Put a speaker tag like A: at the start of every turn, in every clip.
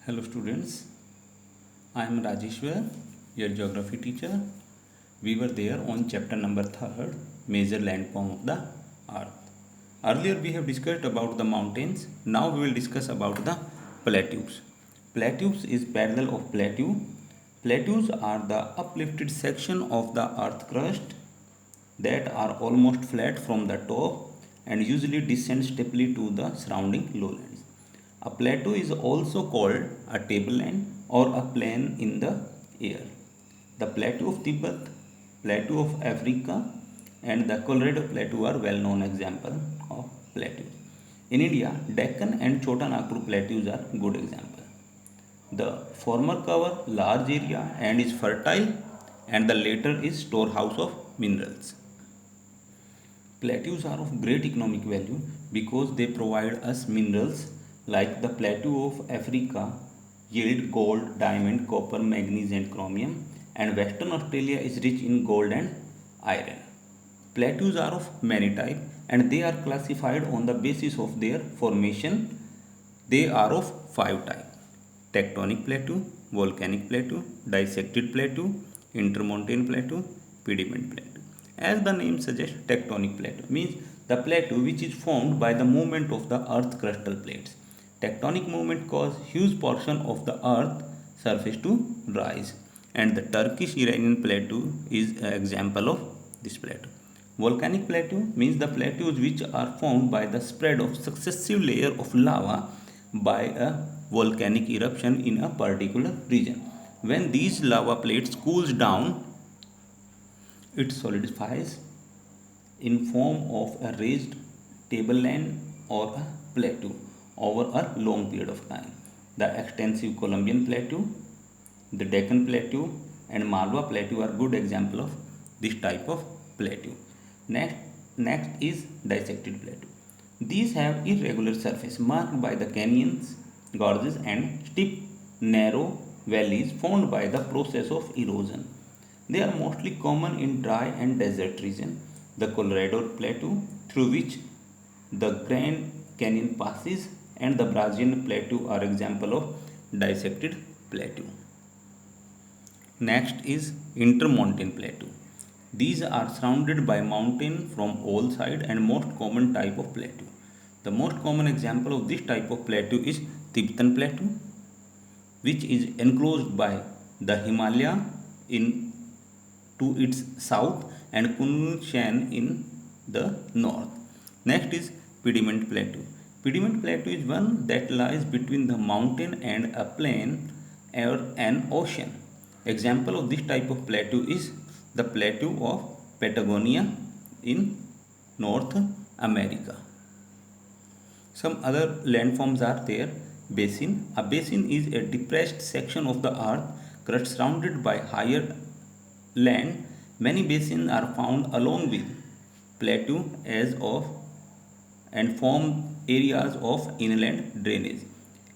A: Hello students, I am Rajeshwar, your geography teacher. We were there on chapter number 3rd, major landform of the earth. Earlier we have discussed about the mountains. Now we will discuss about the plateaus. Plateaus is parallel of plateau. Plateaus are the uplifted section of the earth crust that are almost flat from the top and usually descend steeply to the surrounding lowlands. A plateau is also called a tableland or a plain in the air. The plateau of Tibet, plateau of Africa, and the Colorado plateau are well known examples of plateaus. In India, Deccan and Chota Nagpur plateaus are good examples. The former cover large area and is fertile, and the latter is storehouse of minerals. Plateaus are of great economic value because they provide us minerals like the plateau of Africa yield gold, diamond, copper, manganese and chromium, and Western Australia is rich in gold and iron. Plateaus are of many types and they are classified on the basis of their formation. They are of five types: tectonic plateau, volcanic plateau, dissected plateau, intermontane plateau, pediment plateau. As the name suggests, tectonic plateau means the plateau which is formed by the movement of the earth crustal plates. Tectonic movement cause huge portion of the earth surface to rise, and the Turkish Iranian plateau is an example of this plateau. Volcanic plateau means the plateaus which are formed by the spread of successive layer of lava by a volcanic eruption in a particular region. When these lava plates cools down, it solidifies in form of a raised tableland or a plateau over a long period of time. The extensive Columbian Plateau, the Deccan Plateau and Malwa Plateau are good example of this type of plateau. Next is dissected plateau. These have irregular surface marked by the canyons, gorges and steep narrow valleys formed by the process of erosion. They are mostly common in dry and desert region. The Colorado Plateau, through which the Grand Canyon passes, and the Brazilian Plateau are example of dissected plateau. Next is intermontane plateau. These are surrounded by mountain from all sides and most common type of plateau. The most common example of this type of plateau is Tibetan Plateau, which is enclosed by the Himalaya in to its south and Kunlun Shan in the north. Next is Pediment Plateau. Pediment Plateau is one that lies between the mountain and a plain or an ocean. Example of this type of plateau is the plateau of Patagonia in North America. Some other landforms are there. Basin. A basin is a depressed section of the earth crust surrounded by higher land. Many basins are found along with plateau as of and form areas of inland drainage.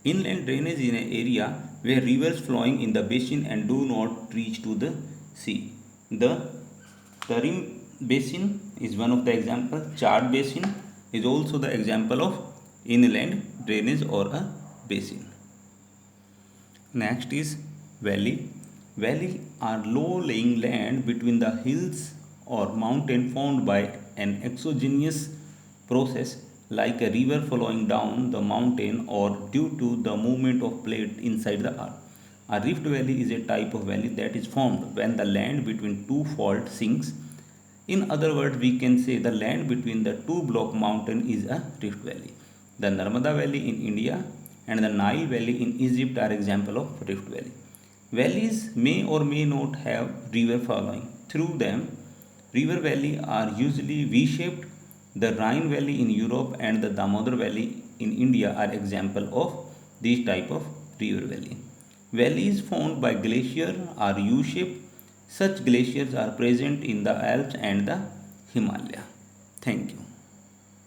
A: Inland drainage is an area where rivers flowing in the basin and do not reach to the sea. The Tarim basin is one of the examples. Chad basin is also the example of inland drainage or a basin. Next is valley. Valley are low-lying land between the hills or mountain formed by an exogenous process like a river flowing down the mountain or due to the movement of plate inside the earth. A rift valley is a type of valley that is formed when the land between two faults sinks. In other words, we can say the land between the two block mountain is a rift valley. The Narmada Valley in India and the Nile Valley in Egypt are example of rift valley. Valleys may or may not have river flowing through them. River valleys are usually V-shaped. The Rhine Valley in Europe and the Damodar Valley in India are example of these type of river valley. Valleys formed by glacier are U-shaped. Such glaciers are present in the Alps and the Himalaya. Thank you.